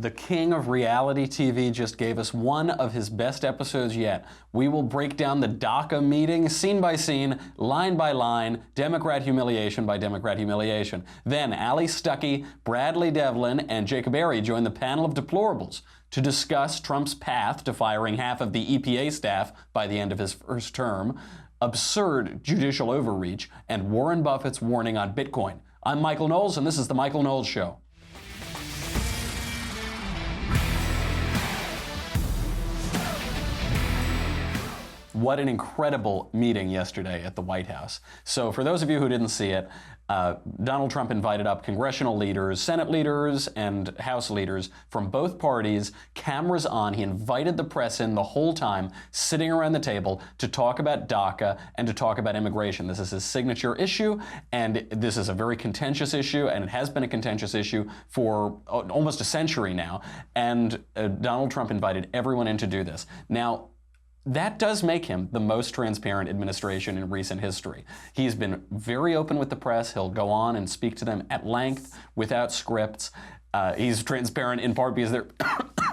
The king of reality TV just gave us one of his best episodes yet. We will break down the DACA meeting scene by scene, line by line, Democrat humiliation by Democrat humiliation. Then Allie Stuckey, Bradley Devlin, and Jacob Airey join the panel of deplorables to discuss Trump's path to firing half of the EPA staff by the end of his first term, absurd judicial overreach, and Warren Buffett's warning on Bitcoin. I'm Michael Knowles, and this is The Michael Knowles Show. What an incredible meeting yesterday at the White House. So for those of you who didn't see it, Donald Trump invited up congressional leaders, Senate leaders, and House leaders from both parties, cameras on. He invited the press in the whole time, sitting around the table to talk about DACA and to talk about immigration. This is his signature issue, and this is a very contentious issue, and it has been a contentious issue for almost a century now. And Donald Trump invited everyone in to do this. Now, that does make him the most transparent administration in recent history. He's been very open with the press. He'll go on and speak to them at length without scripts. He's transparent in part because there,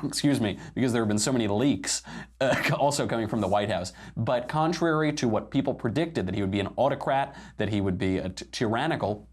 excuse me, because there have been so many leaks also coming from the White House. But contrary to what people predicted, that he would be an autocrat, that he would be tyrannical,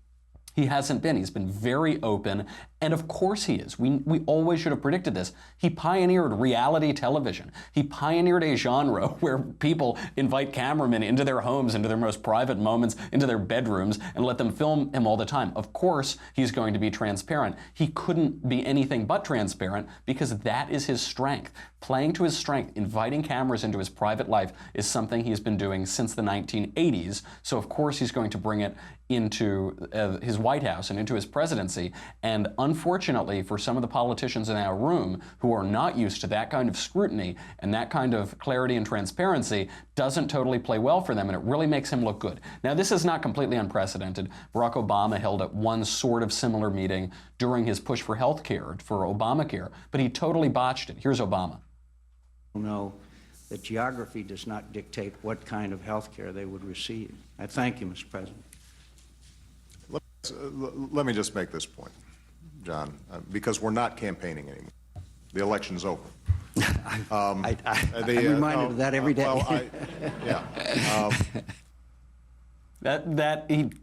he hasn't been. He's been very open, and of course he is. We always should have predicted this. He pioneered reality television. He pioneered a genre where people invite cameramen into their homes, into their most private moments, into their bedrooms, and let them film him all the time. Of course he's going to be transparent. He couldn't be anything but transparent because that is his strength. Playing to his strength, inviting cameras into his private life is something he's been doing since the 1980s. So of course he's going to bring it into his White House and into his presidency. And unfortunately, for some of the politicians in our room who are not used to that kind of scrutiny and that kind of clarity and transparency, doesn't totally play well for them, and it really makes him look good. Now, this is not completely unprecedented. Barack Obama held one sort of similar meeting during his push for health care, for Obamacare, but he totally botched it. Here's Obama. Know that geography does not dictate what kind of health care they would receive. I thank you, Mr. President. Let me just make this point, John, because we're not campaigning anymore. The election's over. I'm reminded of that every day.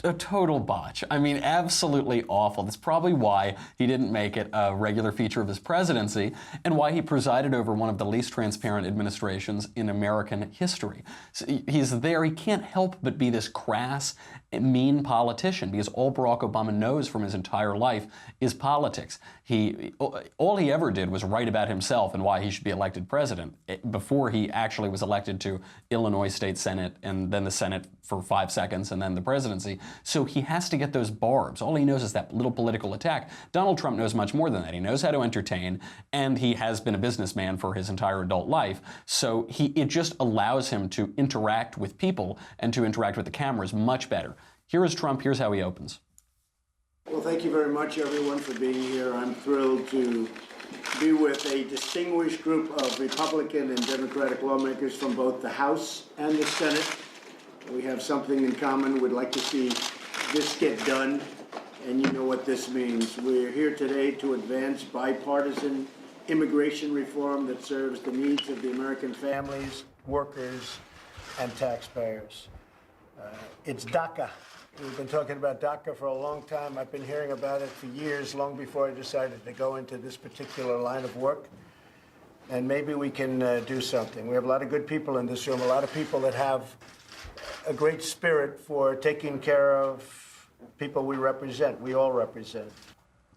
A total botch. I mean, absolutely awful. That's probably why he didn't make it a regular feature of his presidency and why he presided over one of the least transparent administrations in American history. So he's there. He can't help but be this crass, mean politician because all Barack Obama knows from his entire life is politics. All he ever did was write about himself and why he should be elected president before he actually was elected to Illinois State Senate and then the Senate for 5 seconds and then the presidency. So he has to get those barbs. All he knows is that little political attack. Donald Trump knows much more than that. He knows how to entertain, and he has been a businessman for his entire adult life. So it just allows him to interact with people and to interact with the cameras much better. Here is Trump. Here's how he opens. Well, thank you very much, everyone, for being here. I'm thrilled to be with a distinguished group of Republican and Democratic lawmakers from both the House and the Senate. We have something in common. We'd like to see this get done, and you know what this means. We're here today to advance bipartisan immigration reform that serves the needs of the American families, workers, and taxpayers. It's DACA. We've been talking about DACA for a long time. I've been hearing about it for years, long before I decided to go into this particular line of work. And maybe we can do something. We have a lot of good people in this room, a lot of people that have a great spirit for taking care of people we represent, we all represent.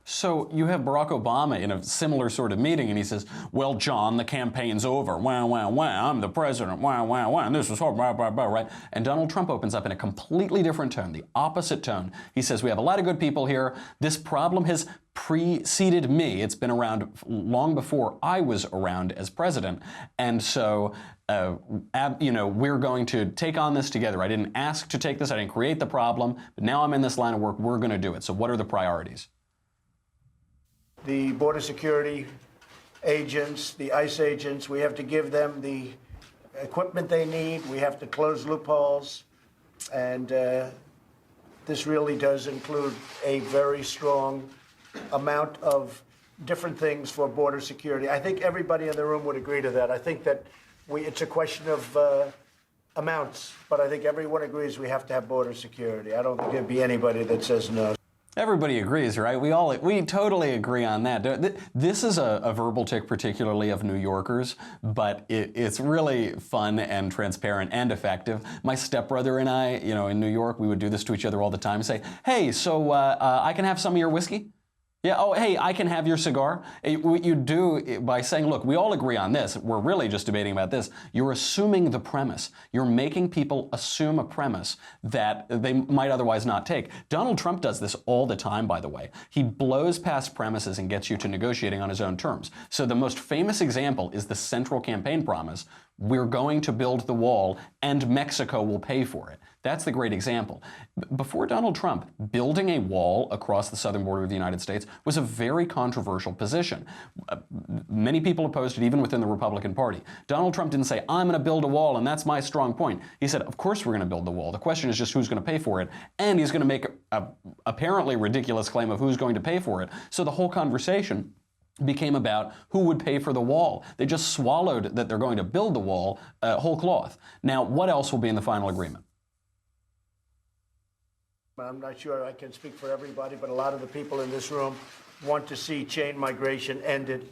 So you have Barack Obama in a similar sort of meeting, and he says, well, John, the campaign's over. Wah, wah, wah, I'm the president. Wah, wah, wah, and this is horrible, blah, blah, blah, right? And Donald Trump opens up in a completely different tone, the opposite tone. He says, we have a lot of good people here. This problem has preceded me. It's been around long before I was around as president. And so, we're going to take on this together. I didn't ask to take this. I didn't create the problem. But now I'm in this line of work. We're going to do it. So what are the priorities? The border security agents, the ICE agents, we have to give them the equipment they need. We have to close loopholes. And this really does include a very strong amount of different things for border security. I think everybody in the room would agree to that. I think that it's a question of amounts, but I think everyone agrees we have to have border security. I don't think there'd be anybody that says no. Everybody agrees, right? We totally agree on that. This is a verbal tick, particularly of New Yorkers, but it's really fun and transparent and effective. My stepbrother and I, in New York, we would do this to each other all the time. Say, hey, so I can have some of your whiskey? Yeah, oh, hey, I can have your cigar. What you do by saying, look, we all agree on this, we're really just debating about this, you're assuming the premise. You're making people assume a premise that they might otherwise not take. Donald Trump does this all the time, by the way. He blows past premises and gets you to negotiating on his own terms. So the most famous example is the central campaign promise, we're going to build the wall and Mexico will pay for it. That's the great example. Before Donald Trump, building a wall across the southern border of the United States was a very controversial position. Many people opposed it, even within the Republican Party. Donald Trump didn't say, I'm going to build a wall and that's my strong point. He said, of course we're going to build the wall. The question is just who's going to pay for it. And he's going to make a apparently ridiculous claim of who's going to pay for it. So the whole conversation became about who would pay for the wall. They just swallowed that they're going to build the wall whole cloth. Now, what else will be in the final agreement? I'm not sure I can speak for everybody, but a lot of the people in this room want to see chain migration ended.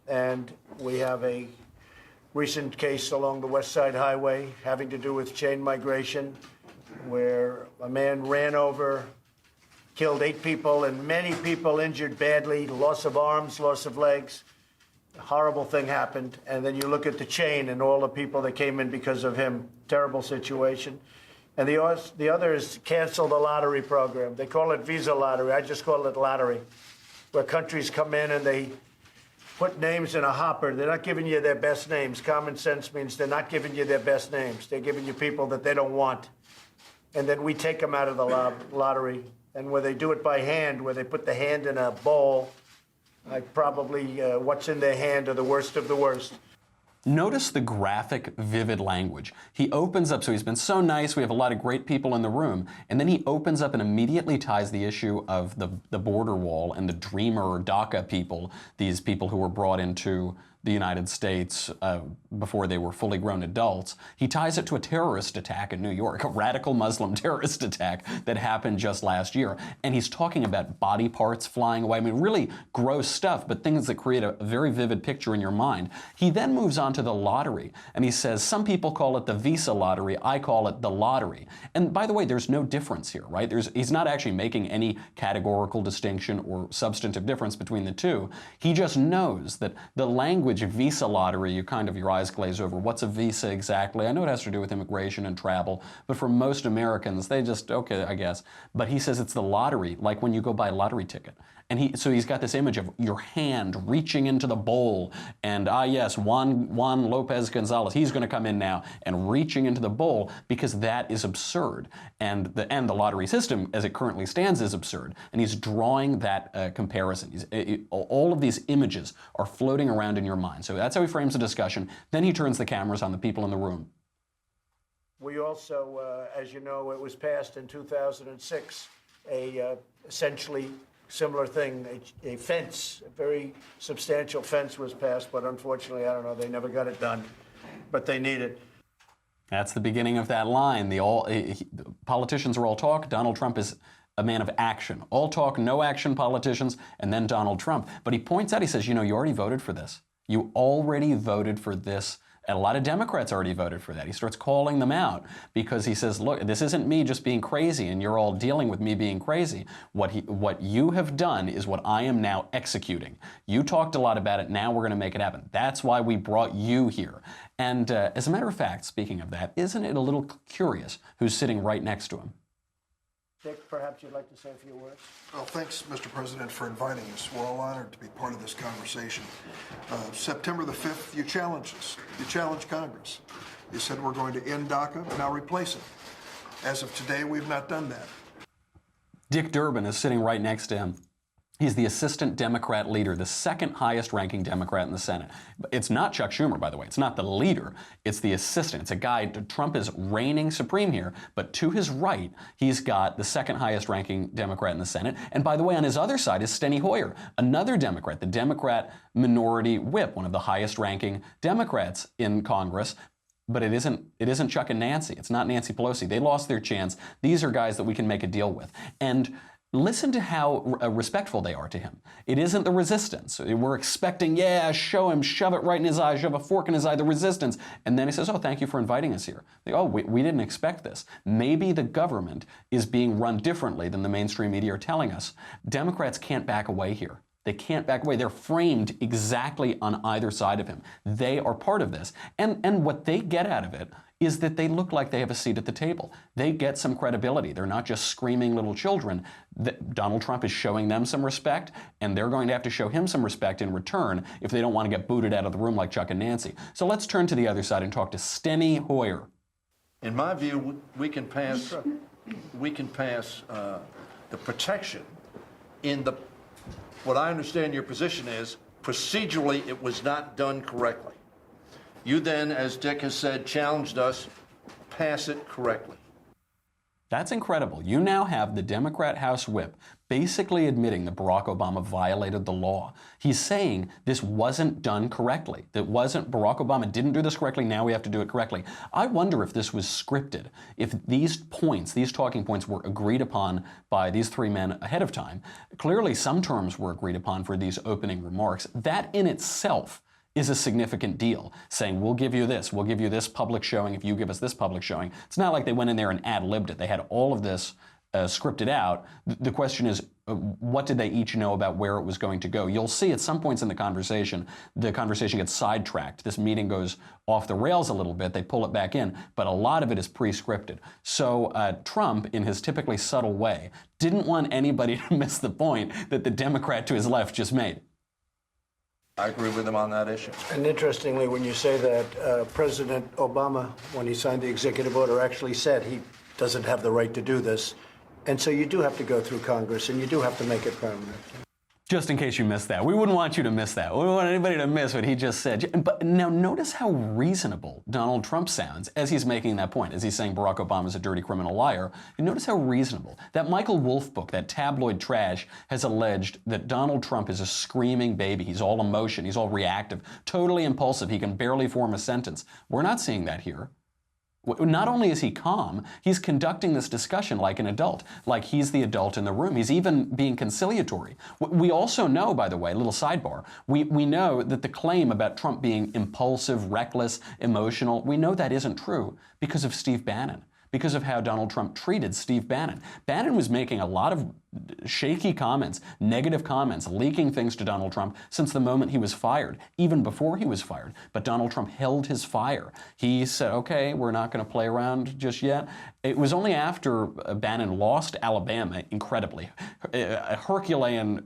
And we have a recent case along the West Side Highway having to do with chain migration, where a man ran over, killed 8 people, and many people injured badly, loss of arms, loss of legs. A horrible thing happened. And then you look at the chain and all the people that came in because of him. Terrible situation. And the other is cancel the lottery program. They call it visa lottery. I just call it lottery, where countries come in and they put names in a hopper. They're not giving you their best names. Common sense means they're not giving you their best names. They're giving you people that they don't want. And then we take them out of the lottery. And where they do it by hand, where they put the hand in a bowl, what's in their hand are the worst of the worst. Notice the graphic, vivid language. He opens up, so he's been so nice, we have a lot of great people in the room, and then he opens up and immediately ties the issue of the border wall and the Dreamer DACA people, these people who were brought into the United States before they were fully grown adults. He ties it to a terrorist attack in New York, a radical Muslim terrorist attack that happened just last year. And he's talking about body parts flying away. I mean, really gross stuff, but things that create a very vivid picture in your mind. He then moves on to the lottery, and he says, some people call it the visa lottery, I call it the lottery. And by the way, there's no difference here, right? He's not actually making any categorical distinction or substantive difference between the two. He just knows that the language visa lottery, your eyes glaze over. What's a visa exactly? I know it has to do with immigration and travel, but for most Americans, they just, okay, I guess. But he says it's the lottery, like when you go buy a lottery ticket. And so he's got this image of your hand reaching into the bowl, and yes, Juan Lopez Gonzalez, he's going to come in now, and reaching into the bowl, because that is absurd. And the lottery system, as it currently stands, is absurd. And he's drawing that comparison. All of these images are floating around in your mind. So that's how he frames the discussion. Then he turns the cameras on the people in the room. We also, as you know, it was passed in 2006, essentially similar thing, a fence, a very substantial fence was passed, but unfortunately, I don't know, they never got it done, but they need it. That's the beginning of that line. Politicians are all talk. Donald Trump is a man of action. All talk, no action politicians, and then Donald Trump. But he points out, he says, you already voted for this. You already voted for this. And a lot of Democrats already voted for that. He starts calling them out because he says, look, this isn't me just being crazy and you're all dealing with me being crazy. What you have done is what I am now executing. You talked a lot about it. Now we're going to make it happen. That's why we brought you here. And as a matter of fact, speaking of that, isn't it a little curious who's sitting right next to him? Dick, perhaps you'd like to say a few words? Well, thanks, Mr. President, for inviting us. We're all honored to be part of this conversation. September the 5th, you challenged us. You challenged Congress. You said we're going to end DACA, now replace it. As of today, we've not done that. Dick Durbin is sitting right next to him. He's the assistant Democrat leader, the second highest ranking Democrat in the Senate. It's not Chuck Schumer, by the way. It's not the leader. It's the assistant. It's a guy, Trump is reigning supreme here, but to his right, he's got the second highest ranking Democrat in the Senate. And by the way, on his other side is Steny Hoyer, another Democrat, the Democrat minority whip, one of the highest ranking Democrats in Congress. But it isn't Chuck and Nancy. It's not Nancy Pelosi. They lost their chance. These are guys that we can make a deal with. And listen to how respectful they are to him. It isn't the resistance. We're expecting, yeah, show him, shove it right in his eye, shove a fork in his eye, the resistance. And then he says, oh, thank you for inviting us here. We didn't expect this. Maybe the government is being run differently than the mainstream media are telling us. Democrats can't back away here. They can't back away. They're framed exactly on either side of him. They are part of this. And what they get out of it is that they look like they have a seat at the table. They get some credibility. They're not just screaming little children. Donald Trump is showing them some respect, and they're going to have to show him some respect in return if they don't want to get booted out of the room like Chuck and Nancy. So let's turn to the other side and talk to Steny Hoyer. In my view, we can pass the protection in the, what I understand your position is, procedurally it was not done correctly. You then, as Dick has said, challenged us, pass it correctly. That's incredible. You now have the Democrat House whip basically admitting that Barack Obama violated the law. He's saying this wasn't done correctly. Barack Obama didn't do this correctly, now we have to do it correctly. I wonder if this was scripted, if these points, these talking points were agreed upon by these three men ahead of time. Clearly some terms were agreed upon for these opening remarks. That in itself is a significant deal, saying we'll give you this public showing if you give us this public showing. It's not like they went in there and ad-libbed it. They had all of this scripted out. The question is, what did they each know about where it was going to go? You'll see at some points in the conversation gets sidetracked. This meeting goes off the rails a little bit. They pull it back in, but a lot of it is pre-scripted. So Trump, in his typically subtle way, didn't want anybody to miss the point that the Democrat to his left just made. I agree with him on that issue. And interestingly, when you say that, President Obama, when he signed the executive order, actually said he doesn't have the right to do this. And so you do have to go through Congress, and you do have to make it permanent. Just in case you missed that. We wouldn't want you to miss that. We don't want anybody to miss what he just said. But now notice how reasonable Donald Trump sounds as he's making that point, as he's saying Barack Obama is a dirty criminal liar. And notice how reasonable. That Michael Wolff book, that tabloid trash, has alleged that Donald Trump is a screaming baby. He's all emotion. He's all reactive, totally impulsive. He can barely form a sentence. We're not seeing that here. Not only is he calm, he's conducting this discussion like an adult, like he's the adult in the room. He's even being conciliatory. We also know, by the way, little sidebar, we know that the claim about Trump being impulsive, reckless, emotional, we know that isn't true because of Steve Bannon, because of how Donald Trump treated Steve Bannon. Bannon was making a lot of shaky comments, negative comments, leaking things to Donald Trump since the moment he was fired, even before he was fired. But Donald Trump held his fire. He said, okay, we're not going to play around just yet. It was only after Bannon lost Alabama, incredibly, a Herculean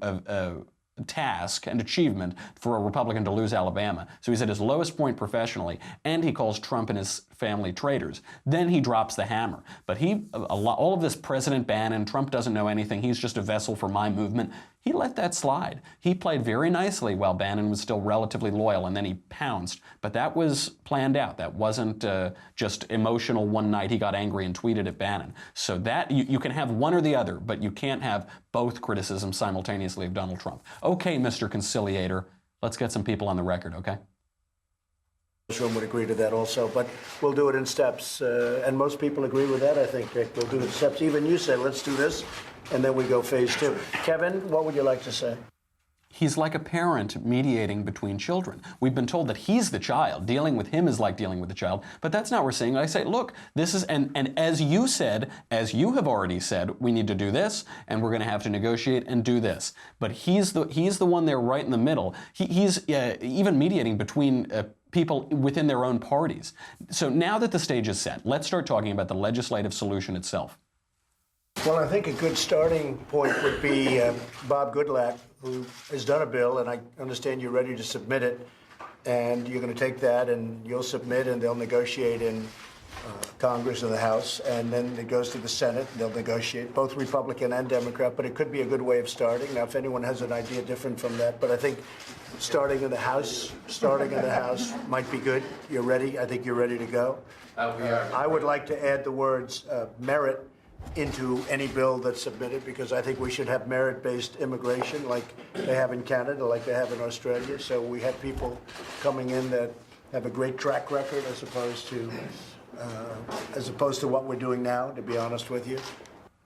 task and achievement for a Republican to lose Alabama. So he's at his lowest point professionally, and he calls Trump and his family traitors. Then he drops the hammer. But all of this President Bannon, Trump doesn't know anything, he's just a vessel for my movement, he let that slide. He played very nicely while Bannon was still relatively loyal, and then he pounced. But that was planned out. That wasn't just emotional one night he got angry and tweeted at Bannon. So that you can have one or the other, but you can't have both criticisms simultaneously of Donald Trump. Okay, Mr. Conciliator, let's get some people on the record, okay? This room would agree to that also, but we'll do it in steps. And most people agree with that, I think, Dick. We'll do it in steps. Even you say, let's do this, and then we go phase two. Kevin, what would you like to say? He's like a parent mediating between children. We've been told that he's the child. Dealing with him is like dealing with the child, but that's not what we're saying. I say, look, this is, and as you said, as you have already said, we need to do this, and we're going to have to negotiate and do this. But he's the one there right in the middle. He's even mediating between people within their own parties. So now that the stage is set, let's start talking about the legislative solution itself. Well, I think a good starting point would be Bob Goodlatte, who has done a bill, and I understand you're ready to submit it, and you're going to take that and you'll submit, and they'll negotiate in Congress or the House, and then it goes to the Senate, and they'll negotiate, both Republican and Democrat, but it could be a good way of starting. Now, if anyone has an idea different from that, but I think starting in the House might be good. You're ready? I think you're ready to go. I would like to add the words merit into any bill that's submitted, because I think we should have merit-based immigration like they have in Canada, like they have in Australia. So we have people coming in that have a great track record as opposed to what we're doing now, to be honest with you.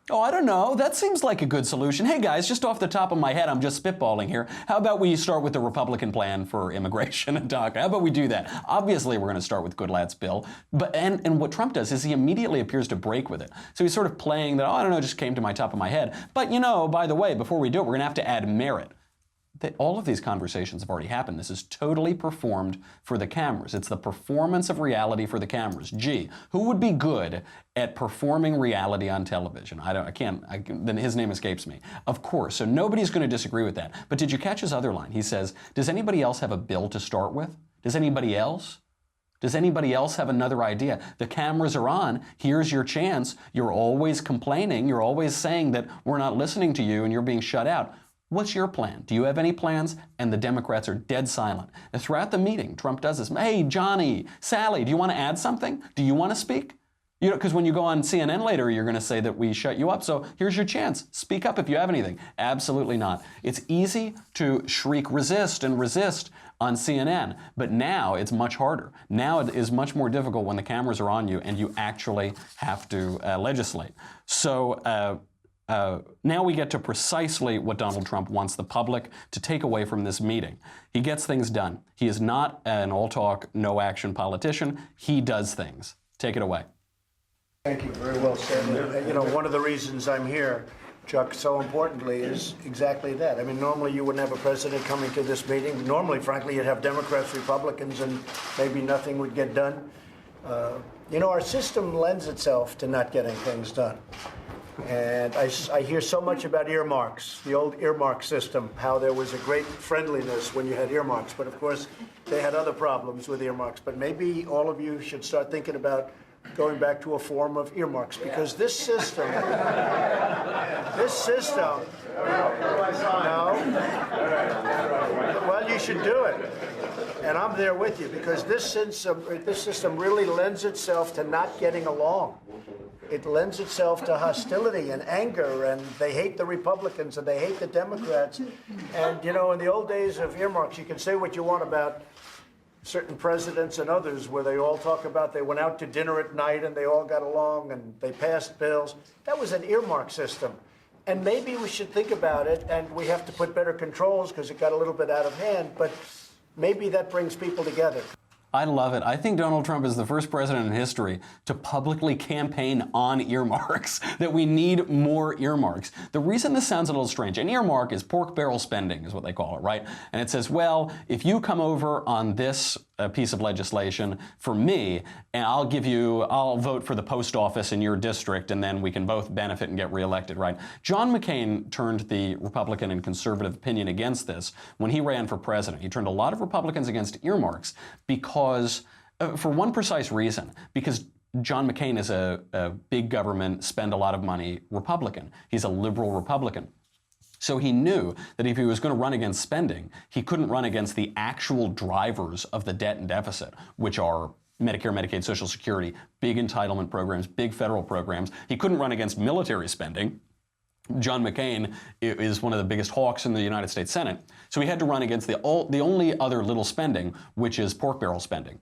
Oh, I don't know. That seems like a good solution. Hey, guys, just off the top of my head, I'm just spitballing here. How about we start with the Republican plan for immigration and DACA? How about we do that? Obviously, we're going to start with Goodlatte's bill. But and what Trump does is he immediately appears to break with it. So he's sort of playing that, oh, I don't know, just came to my top of my head. But, you know, by the way, before we do it, we're going to have to add merit. All of these conversations have already happened. This is totally performed for the cameras. It's the performance of reality for the cameras. Gee, who would be good at performing reality on television? Then his name escapes me. Of course, so nobody's going to disagree with that. But did you catch his other line? He says, does anybody else have a bill to start with? Does anybody else? Does anybody else have another idea? The cameras are on. Here's your chance. You're always complaining. You're always saying that we're not listening to you and you're being shut out. What's your plan? Do you have any plans? And the Democrats are dead silent. And throughout the meeting, Trump does this. Hey, Johnny, Sally, do you want to add something? Do you want to speak? You know, because when you go on CNN later, you're going to say that we shut you up. So here's your chance. Speak up if you have anything. Absolutely not. It's easy to shriek resist and resist on CNN, but now it's much harder. Now it is much more difficult when the cameras are on you and you actually have to legislate. So now we get to precisely what Donald Trump wants the public to take away from this meeting. He gets things done. He is not an all-talk, no-action politician. He does things. Take it away. Thank you. Very well said. You know, one of the reasons I'm here, Chuck, so importantly, is exactly that. I mean, normally you wouldn't have a president coming to this meeting. Normally, frankly, you'd have Democrats, Republicans, and maybe nothing would get done. You know, our system lends itself to not getting things done. And I hear so much about earmarks, the old earmark system, how there was a great friendliness when you had earmarks. But of course, they had other problems with earmarks. But maybe all of you should start thinking about going back to a form of earmarks, because this system, no, well, you should do it. And I'm there with you, because this system really lends itself to not getting along. It lends itself to hostility and anger, and they hate the Republicans and they hate the Democrats. And, you know, in the old days of earmarks, you can say what you want about certain presidents and others, where they all talk about they went out to dinner at night and they all got along and they passed bills. That was an earmark system. And maybe we should think about it, and we have to put better controls because it got a little bit out of hand, but maybe that brings people together. I love it. I think Donald Trump is the first president in history to publicly campaign on earmarks, that we need more earmarks. The reason this sounds a little strange, an earmark is pork barrel spending, is what they call it, right? And it says, well, if you come over on this piece of legislation for me, and I'll vote for the post office in your district, and then we can both benefit and get reelected, right? John McCain turned the Republican and conservative opinion against this when he ran for president. He turned a lot of Republicans against earmarks because, for one precise reason, because John McCain is a big government, spend a lot of money Republican. He's a liberal Republican. So he knew that if he was going to run against spending, he couldn't run against the actual drivers of the debt and deficit, which are Medicare, Medicaid, Social Security, big entitlement programs, big federal programs. He couldn't run against military spending. John McCain is one of the biggest hawks in the United States Senate. So he had to run against the only other little spending, which is pork barrel spending.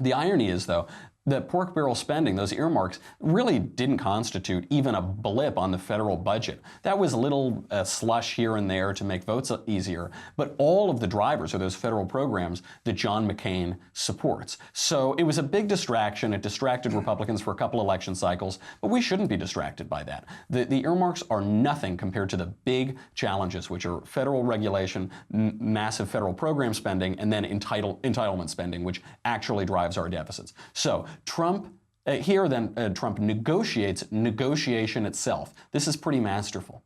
The irony is, though, that pork barrel spending, those earmarks, really didn't constitute even a blip on the federal budget. That was a little slush here and there to make votes easier, but all of the drivers are those federal programs that John McCain supports. So it was a big distraction. It distracted Republicans for a couple election cycles, but we shouldn't be distracted by that. The earmarks are nothing compared to the big challenges, which are federal regulation, massive federal program spending, and then entitlement spending, which actually drives our deficits. So Trump Trump negotiates negotiation itself. This is pretty masterful.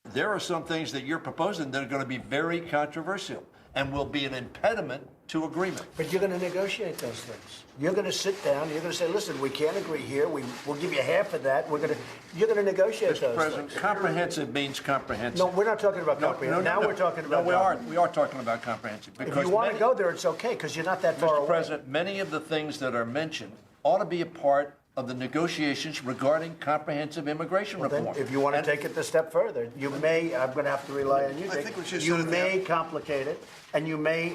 There are some things that you're proposing that are going to be very controversial and will be an impediment to agreement. But you're going to negotiate those things. You're going to sit down. You're going to say, "Listen, we can't agree here. We'll give you half of that. You're going to negotiate Mr. those President, things." comprehensive means comprehensive. No, we're not talking about comprehensive. Now we're talking about. No, we are talking about comprehensive. If you want to go there, it's okay because you're not that far away. Mr. President, many of the things that are mentioned ought to be a part of the negotiations regarding comprehensive immigration Then, reform. if you want to take it a step further, you may. I'm going to have to rely on you. I Dick. think we should You sit it may down. complicate it, and you may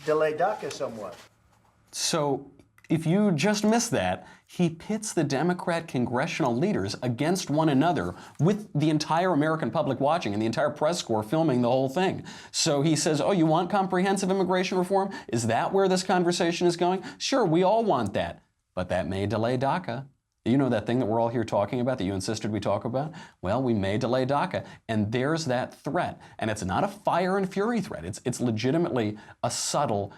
delay DACA somewhat. So if you just missed that, he pits the Democrat congressional leaders against one another with the entire American public watching and the entire press corps filming the whole thing. So he says, oh, you want comprehensive immigration reform? Is that where this conversation is going? Sure, we all want that. But that may delay DACA. You know that thing that we're all here talking about that you insisted we talk about? Well, we may delay DACA. And there's that threat. And it's not a fire and fury threat. It's legitimately a subtle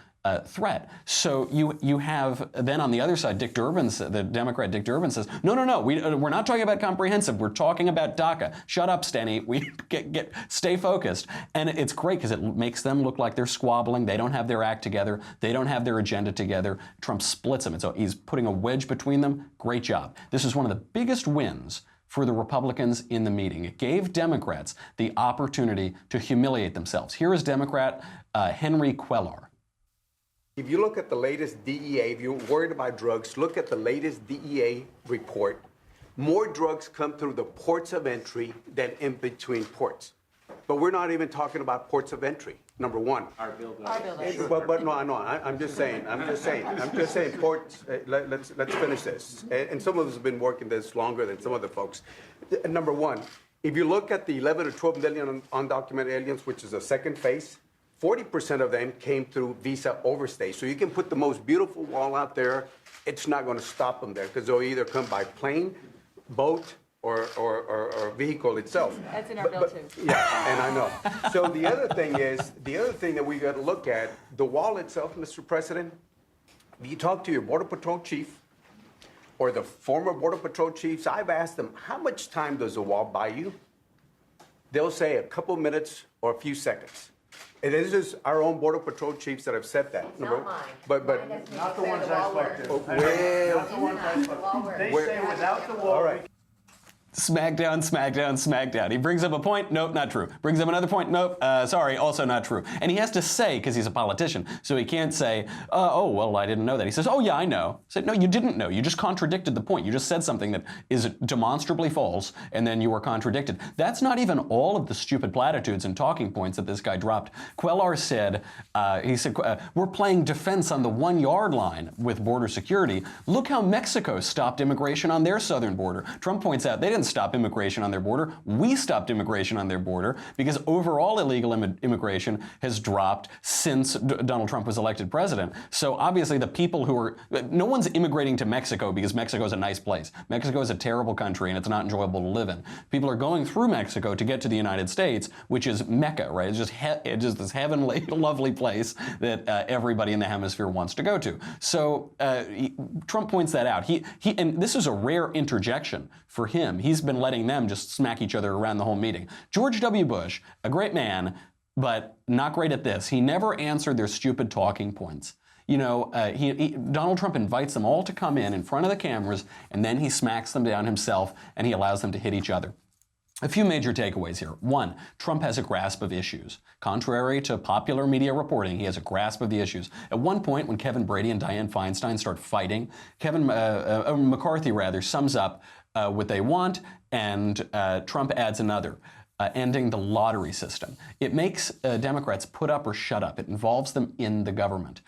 threat. So you have then on the other side, the Democrat Dick Durbin says, no, we're not talking about comprehensive. We're talking about DACA. Shut up, Steny. We stay focused. And it's great because it makes them look like they're squabbling. They don't have their act together. They don't have their agenda together. Trump splits them. And so he's putting a wedge between them. Great job. This is one of the biggest wins for the Republicans in the meeting. It gave Democrats the opportunity to humiliate themselves. Here is Democrat Henry Cuellar. If you look at the latest DEA, if you're worried about drugs, look at the latest DEA report. More drugs come through the ports of entry than in between ports. But we're not even talking about ports of entry, number one. Our building. But no, I'm just saying ports, let's finish this. And some of us have been working this longer than some other folks. Number one, if you look at the 11 or 12 million undocumented aliens, which is the second phase, 40% of them came through visa overstay. So you can put the most beautiful wall out there. It's not going to stop them there because they'll either come by plane, boat, or vehicle itself. That's in our bill too. Yeah, and I know. So the other thing that we got to look at, the wall itself, Mr. President, if you talk to your Border Patrol chief or the former Border Patrol chiefs, I've asked them, how much time does the wall buy you? They'll say a couple minutes or a few seconds. And this is our own Border Patrol chiefs that have said that. Not mine. But Not the ones I spoke to. well, Not the ones I spoke to. They say without the wall. all right. Smackdown, smackdown, smackdown. He brings up a point, nope, not true. Brings up another point, nope, sorry, also not true. And he has to say, because he's a politician, so he can't say, oh, well, I didn't know that. He says, oh, yeah, I know. He said, no, you didn't know. You just contradicted the point. You just said something that is demonstrably false, and then you were contradicted. That's not even all of the stupid platitudes and talking points that this guy dropped. Cuellar said, we're playing defense on the 1 yard line with border security. Look how Mexico stopped immigration on their southern border. Trump points out they didn't stop immigration on their border. We stopped immigration on their border because overall illegal immigration has dropped since Donald Trump was elected president. So obviously the people who are, no one's immigrating to Mexico because Mexico is a nice place. Mexico is a terrible country and it's not enjoyable to live in. People are going through Mexico to get to the United States, which is Mecca, right? It's just this heavenly, lovely place that everybody in the hemisphere wants to go to. So Trump points that out. And this is a rare interjection for him. He's been letting them just smack each other around the whole meeting. George W. Bush, a great man, but not great at this. He never answered their stupid talking points. You know, Donald Trump invites them all to come in front of the cameras, and then he smacks them down himself, and he allows them to hit each other. A few major takeaways here. One, Trump has a grasp of issues. Contrary to popular media reporting, he has a grasp of the issues. At one point, when Kevin Brady and Dianne Feinstein start fighting, McCarthy sums up what they want, and Trump adds another, ending the lottery system. It makes Democrats put up or shut up. It involves them in the government.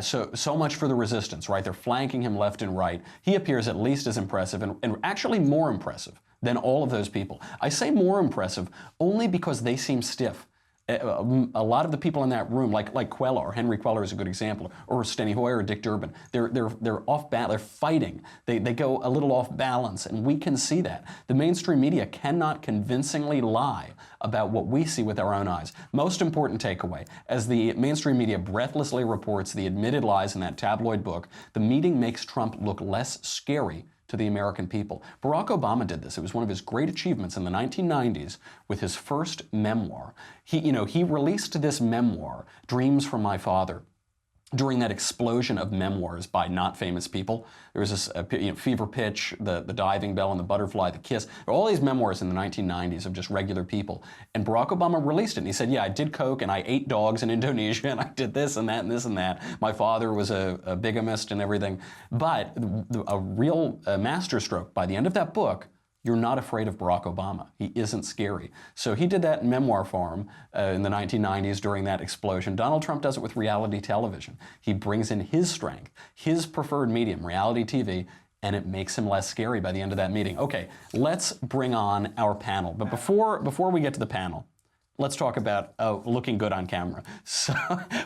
So much for the resistance, right? They're flanking him left and right. He appears at least as impressive and actually more impressive than all of those people. I say more impressive only because they seem stiff. A lot of the people in that room, like Cuellar, Henry Cuellar is a good example, or Steny Hoyer or Dick Durbin, they're off balance. They're fighting. They go a little off balance, and we can see that. The mainstream media cannot convincingly lie about what we see with our own eyes. Most important takeaway, as the mainstream media breathlessly reports the admitted lies in that tabloid book, the meeting makes Trump look less scary to the American people. Barack Obama did this. It was one of his great achievements in the 1990s with his first memoir. He released this memoir, Dreams from My Father, during that explosion of memoirs by not famous people. There was this Fever Pitch, the Diving Bell and the Butterfly, The Kiss. There were all these memoirs in the 1990s of just regular people. And Barack Obama released it. And he said, yeah, I did coke and I ate dogs in Indonesia and I did this and that and this and that. My father was a bigamist and everything. But a real masterstroke by the end of that book, you're not afraid of Barack Obama. He isn't scary. So he did that in memoir form in the 1990s during that explosion. Donald Trump does it with reality television. He brings in his strength, his preferred medium, reality TV, and it makes him less scary by the end of that meeting. Okay, let's bring on our panel. But before we get to the panel, let's talk about looking good on camera. So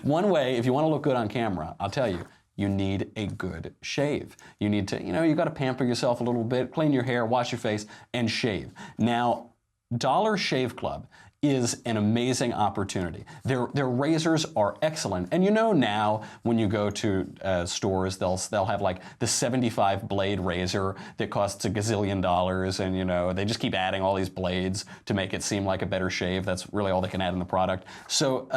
one way, if you want to look good on camera, I'll tell you, you need a good shave. You need to, you got to pamper yourself a little bit, clean your hair, wash your face, and shave. Now, Dollar Shave Club is an amazing opportunity. Their razors are excellent. And now when you go to stores, they'll have like the 75 blade razor that costs $1 gazillion, and they just keep adding all these blades to make it seem like a better shave. That's really all they can add in the product. So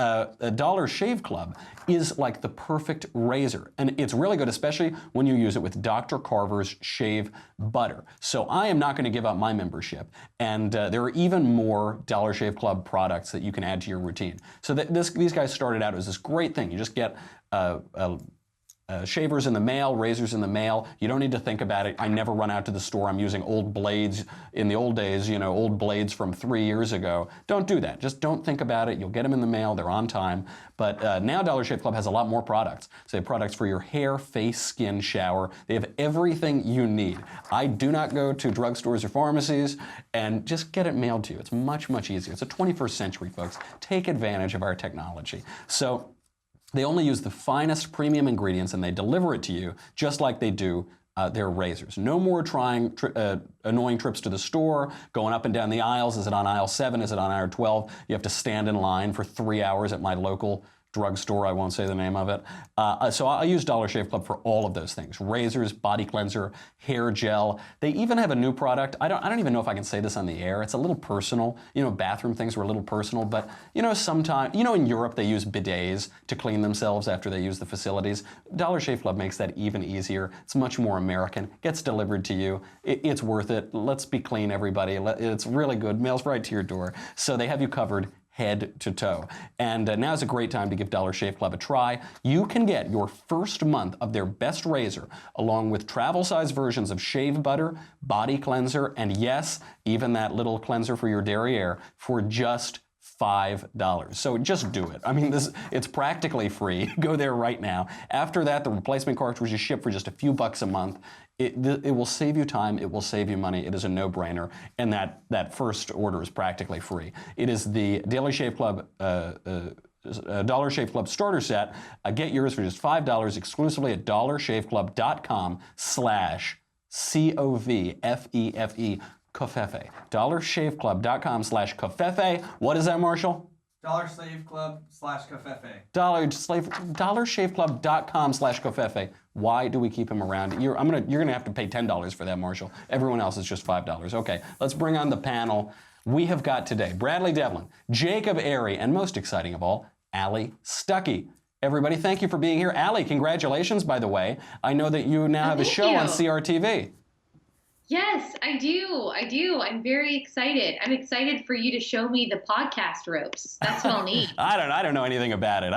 a Dollar Shave Club is like the perfect razor. And it's really good, especially when you use it with Dr. Carver's Shave Butter. So I am not going to give up my membership. And there are even more Dollar Shave Club products that you can add to your routine. So these guys started out as this great thing. You just get shavers in the mail, razors in the mail. You don't need to think about it. I never run out to the store. I'm using old blades. In the old days, old blades from 3 years ago. Don't do that. Just don't think about it. You'll get them in the mail. They're on time. But now Dollar Shave Club has a lot more products. So they have products for your hair, face, skin, shower. They have everything you need. I do not go to drugstores or pharmacies, and just get it mailed to you. It's much, much easier. It's the 21st century, folks. Take advantage of our technology. So they only use the finest premium ingredients and they deliver it to you just like they do their razors. No more trying annoying trips to the store, going up and down the aisles. Is it on aisle 7? Is it on aisle 12? You have to stand in line for 3 hours at my local drugstore. I won't say the name of it. So I use Dollar Shave Club for all of those things. Razors, body cleanser, hair gel. They even have a new product. I don't even know if I can say this on the air. It's a little personal. Bathroom things are a little personal, but sometimes, in Europe they use bidets to clean themselves after they use the facilities. Dollar Shave Club makes that even easier. It's much more American. Gets delivered to you. It's worth it. Let's be clean, everybody. It's really good. Mails right to your door. So they have you covered head to toe. And now's a great time to give Dollar Shave Club a try. You can get your first month of their best razor, along with travel-size versions of shave butter, body cleanser, and yes, even that little cleanser for your derriere for just $5. So just do it. I mean, it's practically free. Go there right now. After that, the replacement cartridges ship for just a few bucks a month. It will save you time. It will save you money. It is a no-brainer. And that first order is practically free. It is the Daily Shave Club Dollar Shave Club starter set. Get yours for just $5 exclusively at dollarshaveclub.com/COVFEFE. Covfefe. dollarshaveclub.com/Covfefe. What is that, Marshall? dollarshaveclub/Covfefe. dollarshaveclub.com/Covfefe. Why do we keep him around? You're gonna have to pay $10 for that, Marshall. Everyone else is just $5. Okay, let's bring on the panel. We have got today Bradley Devlin, Jacob Airey, and most exciting of all, Allie Stuckey. Everybody, thank you for being here. Allie, congratulations, by the way. I know that you now have a show on CRTV. Yes, I do. I'm very excited. I'm excited for you to show me the podcast ropes. That's what I'll need. I don't know anything about it.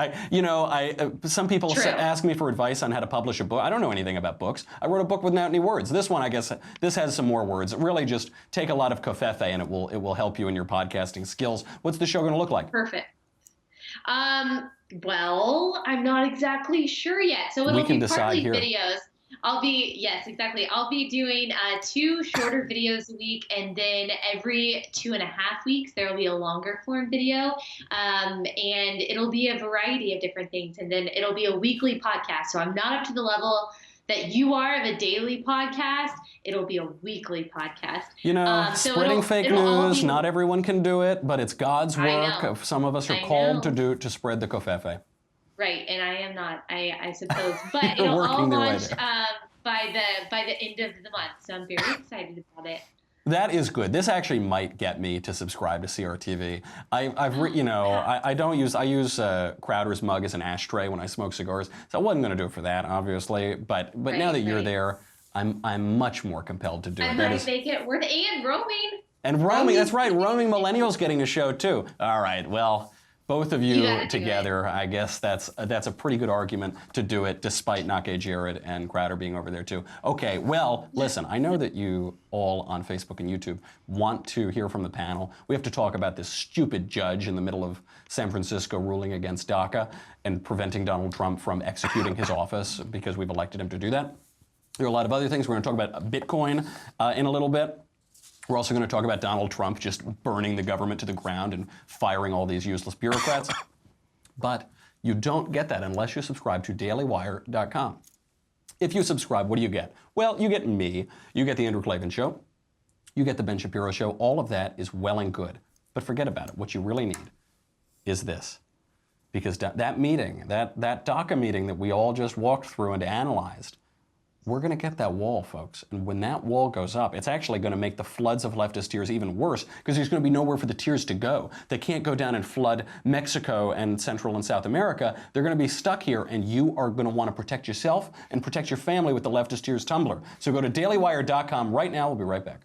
Some people ask me for advice on how to publish a book. I don't know anything about books. I wrote a book without any words. This one, I guess, this has some more words. Really just take a lot of Covfefe and it will help you in your podcasting skills. What's the show going to look like? Perfect. Well, I'm not exactly sure yet. So it'll be partly videos. I'll be doing 2 shorter videos a week, and then every 2.5 weeks there will be a longer form video, and it'll be a variety of different things, and then it'll be a weekly podcast. So I'm not up to the level that you are of a daily podcast. It'll be a weekly podcast. Spreading fake news, not everyone can do it, but it's God's work. Some of us are called to spread the Covfefe. Right, and I am not, I suppose. But it'll all launch by the end of the month. So I'm very excited about it. That is good. This actually might get me to subscribe to CRTV. I use Crowder's mug as an ashtray when I smoke cigars, so I wasn't going to do it for that, obviously. But now that you're there, I'm much more compelled to do it. I might make it worth and roaming. And roaming, that's right. Roaming Millennials getting a show too. All right, well, both of you together, I guess that's a pretty good argument to do it, despite Nake Jared and Crowder being over there too. Okay, well, listen, I know that you all on Facebook and YouTube want to hear from the panel. We have to talk about this stupid judge in the middle of San Francisco ruling against DACA and preventing Donald Trump from executing his office because we've elected him to do that. There are a lot of other things. We're going to talk about Bitcoin in a little bit. We're also going to talk about Donald Trump just burning the government to the ground and firing all these useless bureaucrats. But you don't get that unless you subscribe to dailywire.com. If you subscribe, what do you get? Well, you get me. You get the Andrew Klavan Show. You get the Ben Shapiro Show. All of that is well and good. But forget about it. What you really need is this. Because that meeting, that DACA meeting that we all just walked through and analyzed, we're going to get that wall, folks. And when that wall goes up, it's actually going to make the floods of leftist tears even worse because there's going to be nowhere for the tears to go. They can't go down and flood Mexico and Central and South America. They're going to be stuck here, and you are going to want to protect yourself and protect your family with the Leftist Tears Tumbler. So go to dailywire.com right now. We'll be right back.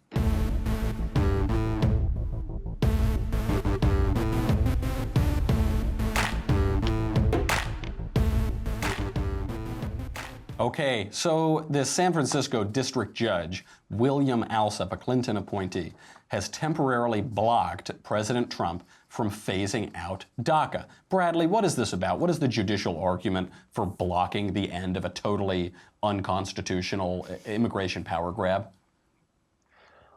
Okay, so the San Francisco district judge, William Alsup, a Clinton appointee, has temporarily blocked President Trump from phasing out DACA. Bradley, what is this about? What is the judicial argument for blocking the end of a totally unconstitutional immigration power grab?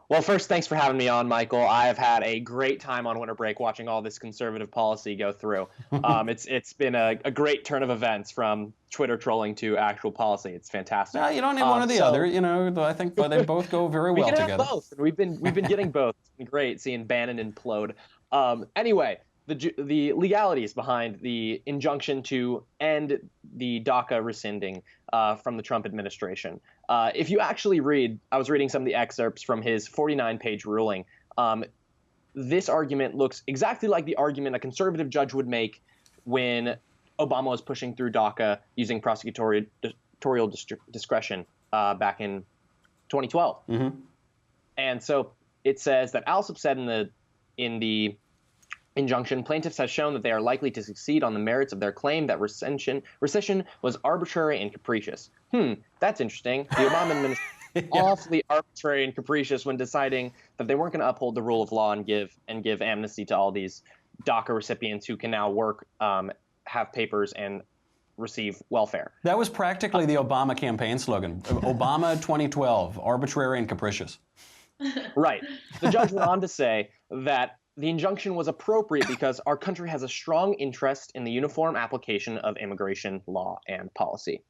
Well, first, thanks for having me on, Michael. I have had a great time on winter break watching all this conservative policy go through. It's been a great turn of events from Twitter trolling to actual policy. It's fantastic. No, you don't need one or the other. You know, I think they both go very well together. We can have both. We've been getting both. It's been great seeing Bannon implode. Anyway, the legalities behind the injunction to end the DACA rescinding from the Trump administration. If you actually read, I was reading some of the excerpts from his 49-page ruling. This argument looks exactly like the argument a conservative judge would make when Obama was pushing through DACA using prosecutorial discretion back in 2012. Mm-hmm. And so it says that Alsup said in the injunction, plaintiffs have shown that they are likely to succeed on the merits of their claim that rescission was arbitrary and capricious. That's interesting. The Obama administration awfully arbitrary and capricious when deciding that they weren't going to uphold the rule of law and give amnesty to all these DACA recipients who can now work, have papers, and receive welfare. That was practically the Obama campaign slogan. Obama 2012, arbitrary and capricious. Right. The judge went on to say that the injunction was appropriate because our country has a strong interest in the uniform application of immigration law and policy.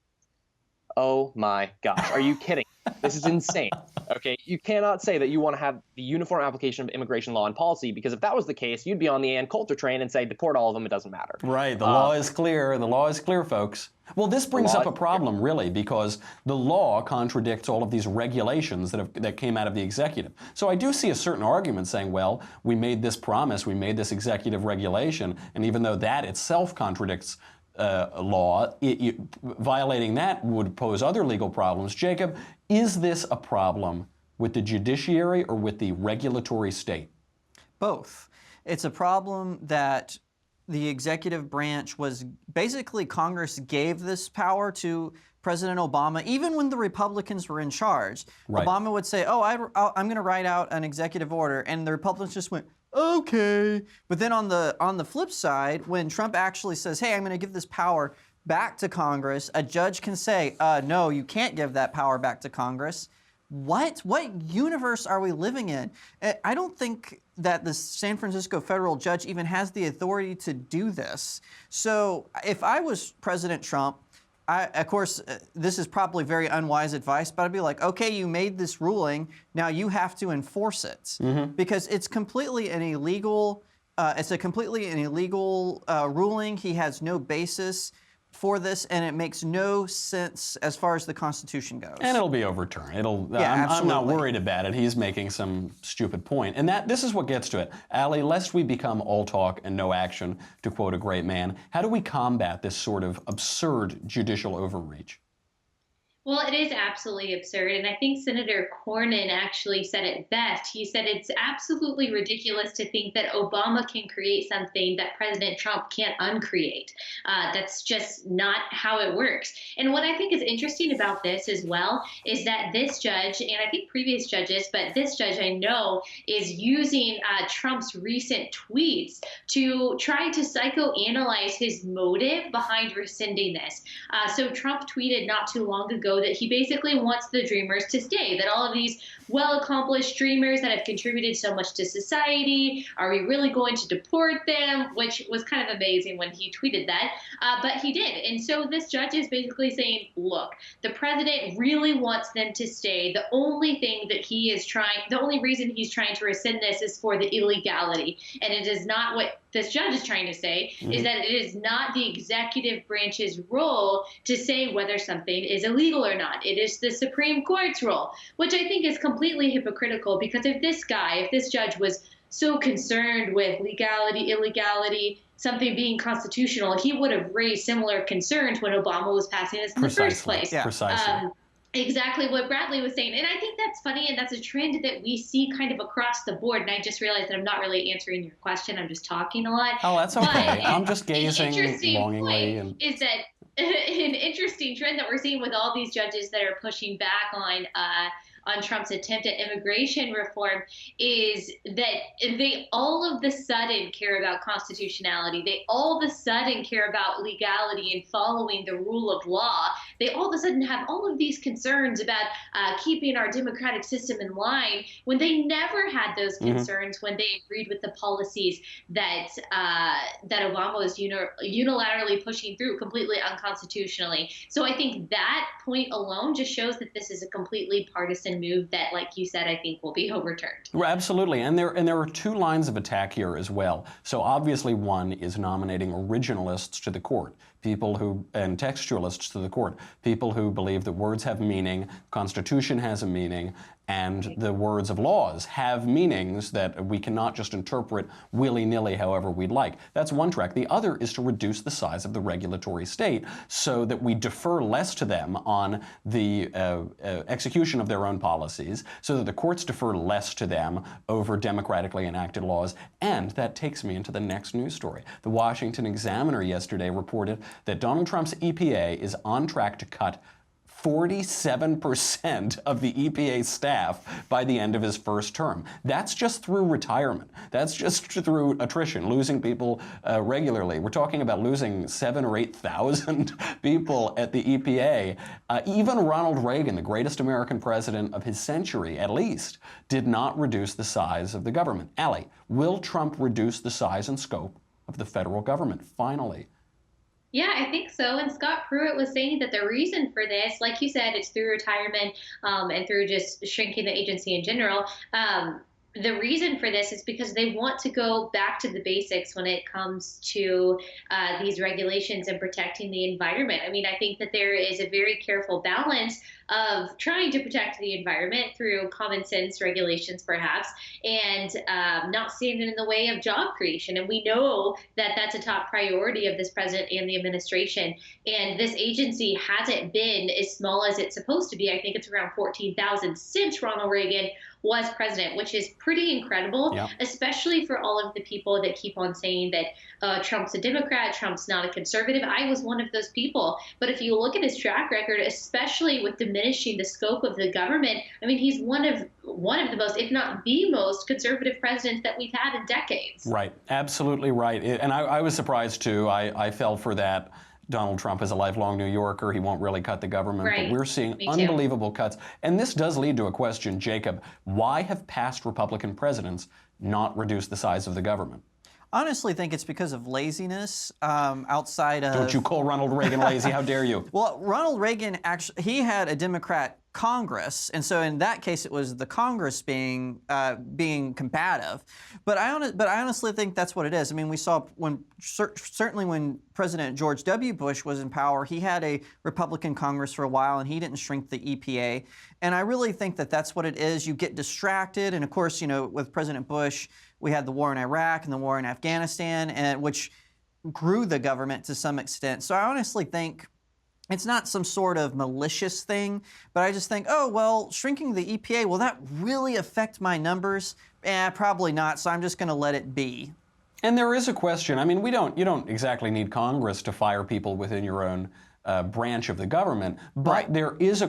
Oh my gosh, are you kidding? This is insane. Okay, you cannot say that you want to have the uniform application of immigration law and policy, because if that was the case, you'd be on the Ann Coulter train and say, deport all of them, it doesn't matter. Right, the law is clear. The law is clear, folks. Well, this brings up a problem, really, because the law contradicts all of these regulations that came out of the executive. So I do see a certain argument saying, well, we made this promise, we made this executive regulation, and even though that itself contradicts law, violating that would pose other legal problems. Jacob, is this a problem with the judiciary or with the regulatory state? Both. It's a problem that the executive branch was basically, Congress gave this power to President Obama, even when the Republicans were in charge. Right. Obama would say, I'm going to write out an executive order, and the Republicans just went, okay. But then on the flip side, when Trump actually says, hey, I'm going to give this power back to Congress, a judge can say, no, you can't give that power back to Congress. What universe are we living in? I don't think that the San Francisco federal judge even has the authority to do this. So if I was President Trump, of course, this is probably very unwise advice, but I'd be like, okay, you made this ruling, now you have to enforce it. Mm-hmm. Because it's completely an illegal, ruling. He has no basis for this, and it makes no sense as far as the Constitution goes. And it'll be overturned. Yeah, I'm not worried about it. He's making some stupid point. And this is what gets to it. Allie, lest we become all talk and no action, to quote a great man, how do we combat this sort of absurd judicial overreach? Well, it is absolutely absurd. And I think Senator Cornyn actually said it best. He said it's absolutely ridiculous to think that Obama can create something that President Trump can't uncreate. That's just not how it works. And what I think is interesting about this as well is that this judge, and I think previous judges, but this judge I know is using Trump's recent tweets to try to psychoanalyze his motive behind rescinding this. So Trump tweeted not too long ago that he basically wants the dreamers to stay, that all of these well-accomplished dreamers that have contributed so much to society, are we really going to deport them? Which was kind of amazing when he tweeted that, but he did. And so this judge is basically saying, look, the president really wants them to stay. The only reason he's trying to rescind this is for the illegality. And it is not what this judge is trying to say, is that it is not the executive branch's role to say whether something is illegal or not. It is the Supreme Court's role, which I think is completely hypocritical, because if this judge was so concerned with legality, illegality, something being constitutional, he would have raised similar concerns when Obama was passing this in the first place. Yeah. Precisely. Exactly what Bradley was saying. And I think that's funny, and that's a trend that we see kind of across the board. And I just realized that I'm not really answering your question. I'm just talking a lot. Oh, that's okay. But I'm just gazing longingly. Is that an interesting trend that we're seeing with all these judges that are pushing back on Trump's attempt at immigration reform, is that they all of the sudden care about constitutionality. They all of a sudden care about legality and following the rule of law. They all of a sudden have all of these concerns about keeping our democratic system in line, when they never had those concerns when they agreed with the policies that Obama was unilaterally pushing through completely unconstitutionally. So I think that point alone just shows that this is a completely partisan move that, like you said, I think will be overturned. Well, absolutely. And there are two lines of attack here as well. So obviously one is nominating originalists to the court, and textualists to the court, people who believe that words have meaning, Constitution has a meaning, and the words of laws have meanings that we cannot just interpret willy-nilly however we'd like. That's one track. The other is to reduce the size of the regulatory state so that we defer less to them on the execution of their own policies, so that the courts defer less to them over democratically enacted laws. And that takes me into the next news story. The Washington Examiner yesterday reported that Donald Trump's EPA is on track to cut 47% of the EPA staff by the end of his first term. That's just through retirement. That's just through attrition, losing people regularly. We're talking about losing 7,000 or 8,000 people at the EPA. Even Ronald Reagan, the greatest American president of his century, at least, did not reduce the size of the government. Allie, will Trump reduce the size and scope of the federal government, finally? Yeah, I think so. And Scott Pruitt was saying that the reason for this, like you said, it's through retirement and through just shrinking the agency in general. The reason for this is because they want to go back to the basics when it comes to these regulations and protecting the environment. I mean, I think that there is a very careful balance of trying to protect the environment through common sense regulations, perhaps, and not standing in the way of job creation. And we know that that's a top priority of this president and the administration. And this agency hasn't been as small as it's supposed to be. I think it's around 14,000 since Ronald Reagan was president, which is pretty incredible, especially for all of the people that keep on saying that Trump's a Democrat, Trump's not a conservative. I was one of those people. But if you look at his track record, especially with diminishing the scope of the government, I mean, he's one of the most, if not the most, conservative presidents that we've had in decades. Right, absolutely right. And I was surprised too. I fell for that. Donald Trump is a lifelong New Yorker. He won't really cut the government, Right. but we're seeing unbelievable cuts. And this does lead to a question, Jacob. Why have past Republican presidents not reduced the size of the government? honestly think it's because of laziness outside of... Don't you call Ronald Reagan lazy? How dare you? Well, Ronald Reagan, actually, he had a Democrat Congress, and so in that case, it was the Congress being combative. But I honestly think that's what it is. I mean, we saw certainly when President George W. Bush was in power, he had a Republican Congress for a while, and he didn't shrink the EPA. And I really think that that's what it is. You get distracted, and of course, you know, with President Bush, we had the war in Iraq and the war in Afghanistan, and which grew the government to some extent. So I honestly think it's not some sort of malicious thing, but I just think, oh, well, shrinking the EPA, will that really affect my numbers? Probably not, so I'm just going to let it be. And there is a question. I mean, you don't exactly need Congress to fire people within your own branch of the government, but right. There is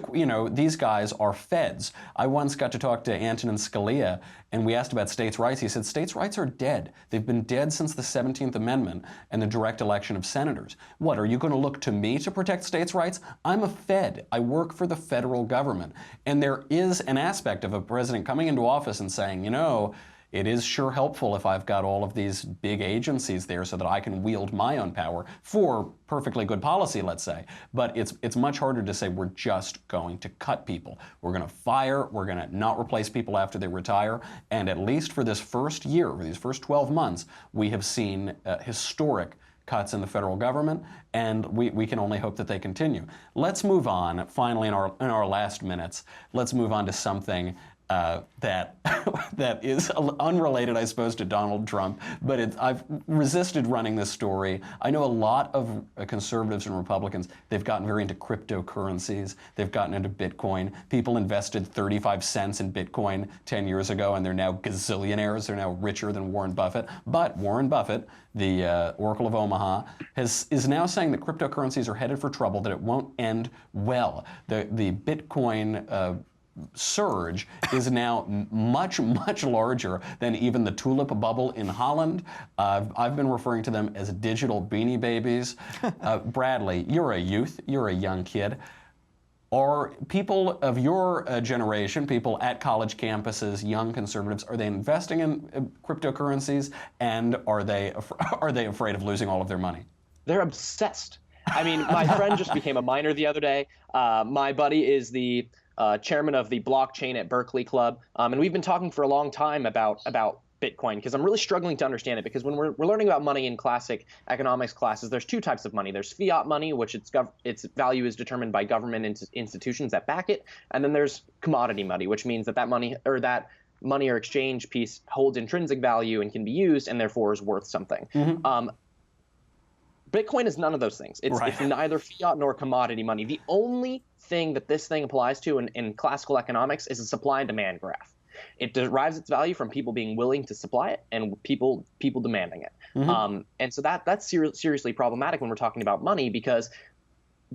these guys are feds. I once got to talk to Antonin Scalia, and we asked about states' rights. He said, states' rights are dead. They've been dead since the 17th Amendment and the direct election of senators. What, are you going to look to me to protect states' rights? I'm a fed. I work for the federal government. And there is an aspect of a president coming into office and saying, you know, it is sure helpful if I've got all of these big agencies there so that I can wield my own power for perfectly good policy, let's say. But it's much harder to say we're just going to cut people. We're going to fire, we're going to not replace people after they retire. And at least for this first year, for these first 12 months, we have seen historic cuts in the federal government, and we can only hope that they continue. Let's move on, finally, in our last minutes, let's move on to something that is unrelated, I suppose, to Donald Trump, but I've resisted running this story. I know a lot of conservatives and Republicans, they've gotten very into cryptocurrencies. They've gotten into Bitcoin. People invested 35 cents in Bitcoin 10 years ago, and they're now gazillionaires. They're now richer than Warren Buffett. But Warren Buffett, the Oracle of Omaha, is now saying that cryptocurrencies are headed for trouble, that it won't end well. The Bitcoin surge is now much, much larger than even the tulip bubble in Holland. I've been referring to them as digital beanie babies. Bradley, you're a youth, you're a young kid. Are people of your generation, people at college campuses, young conservatives, are they investing in cryptocurrencies, and are they afraid of losing all of their money? They're obsessed. I mean, my friend just became a miner the other day. My buddy is the chairman of the blockchain at Berkeley Club, and we've been talking for a long time about Bitcoin, because I'm really struggling to understand it, because when we're learning about money in classic economics classes, there's two types of money. There's fiat money, which its value is determined by government institutions that back it, and then there's commodity money, which means that money or exchange piece holds intrinsic value and can be used and therefore is worth something. Mm-hmm. Bitcoin is none of those things. It's neither fiat nor commodity money. The only thing that this thing applies to in classical economics is a supply and demand graph. It derives its value from people being willing to supply it and people demanding it. Mm-hmm. And so that's seriously problematic when we're talking about money, because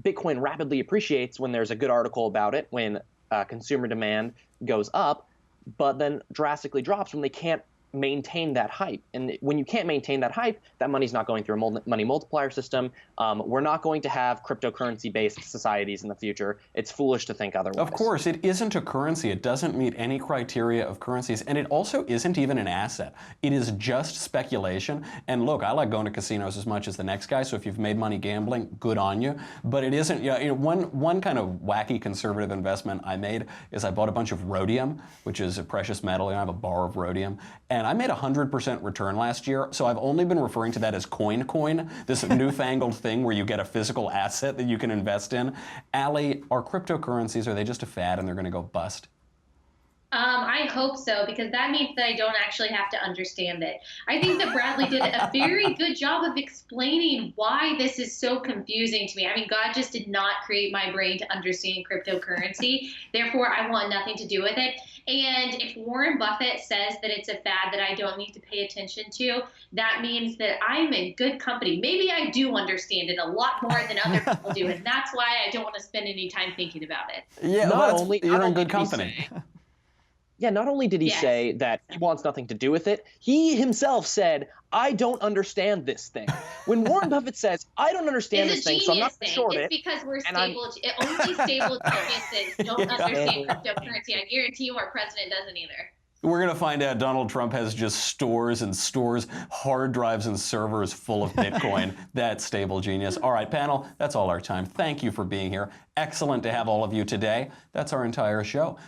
Bitcoin rapidly appreciates when there's a good article about it, when consumer demand goes up, but then drastically drops when they can't maintain that hype. And when you can't maintain that hype, that money's not going through a money multiplier system. We're not going to have cryptocurrency-based societies in the future. It's foolish to think otherwise. Of course, it isn't a currency. It doesn't meet any criteria of currencies, and it also isn't even an asset. It is just speculation. And look, I like going to casinos as much as the next guy, so if you've made money gambling, good on you. But it isn't, one kind of wacky conservative investment I made is I bought a bunch of rhodium, which is a precious metal. I have a bar of rhodium. And I made 100% return last year, so I've only been referring to that as coin, this newfangled thing where you get a physical asset that you can invest in. Allie, are cryptocurrencies, are they just a fad and they're going to go bust? I hope so, because that means that I don't actually have to understand it. I think that Bradley did a very good job of explaining why this is so confusing to me. I mean, God just did not create my brain to understand cryptocurrency. Therefore, I want nothing to do with it. And if Warren Buffett says that it's a fad that I don't need to pay attention to, that means that I'm in good company. Maybe I do understand it a lot more than other people do, and that's why I don't want to spend any time thinking about it. Yeah, you're in good company. Yeah, not only did he say that he wants nothing to do with it, he himself said, I don't understand this thing. When Warren Buffett says, I don't understand this thing, so I'm not going to short it. It's because we're stable. Only stable geniuses don't understand cryptocurrency. I guarantee you our president doesn't either. We're going to find out Donald Trump has just stores and stores, hard drives and servers full of Bitcoin. That stable genius. All right, panel, that's all our time. Thank you for being here. Excellent to have all of you today. That's our entire show.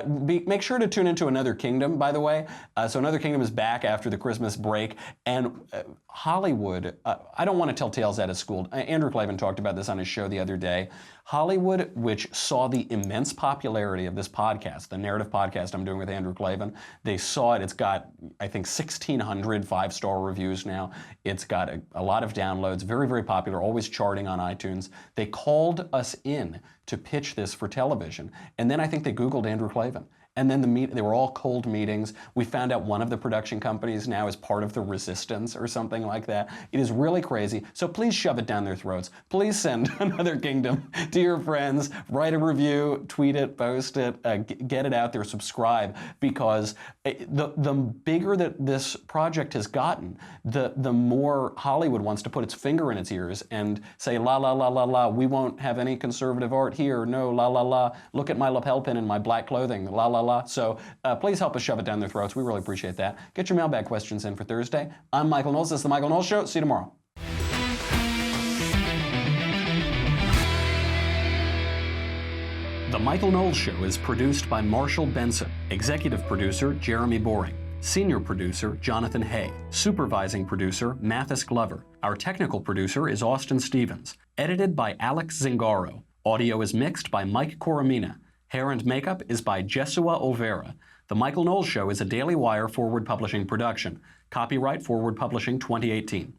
Make sure to tune into Another Kingdom, by the way. So Another Kingdom is back after the Christmas break. And Hollywood, I don't want to tell tales out of school. Andrew Klavan talked about this on his show the other day. Hollywood, which saw the immense popularity of this podcast, the narrative podcast I'm doing with Andrew Klavan, they saw it. It's got, I think, 1,600 five-star reviews now. It's got a lot of downloads, very, very popular, always charting on iTunes. They called us in to pitch this for television. And then I think they Googled Andrew Klavan. And then they were all cold meetings. We found out one of the production companies now is part of the resistance or something like that. It is really crazy. So please shove it down their throats. Please send Another Kingdom to your friends. Write a review, tweet it, post it, get it out there, subscribe. Because the bigger that this project has gotten, the more Hollywood wants to put its finger in its ears and say, la, la, la, la, la, we won't have any conservative art here. No, la, la, la. Look at my lapel pin and my black clothing. La, la, la. So please help us shove it down their throats. We really appreciate that. Get your mailbag questions in for Thursday. I'm Michael Knowles. This is The Michael Knowles Show. See you tomorrow. The Michael Knowles Show is produced by Marshall Benson, executive producer Jeremy Boring, senior producer Jonathan Hay, supervising producer Mathis Glover. Our technical producer is Austin Stevens, edited by Alex Zingaro. Audio is mixed by Mike Coromina. Hair and makeup is by Jesua Overa. The Michael Knowles Show is a Daily Wire Forward Publishing production. Copyright Forward Publishing 2018.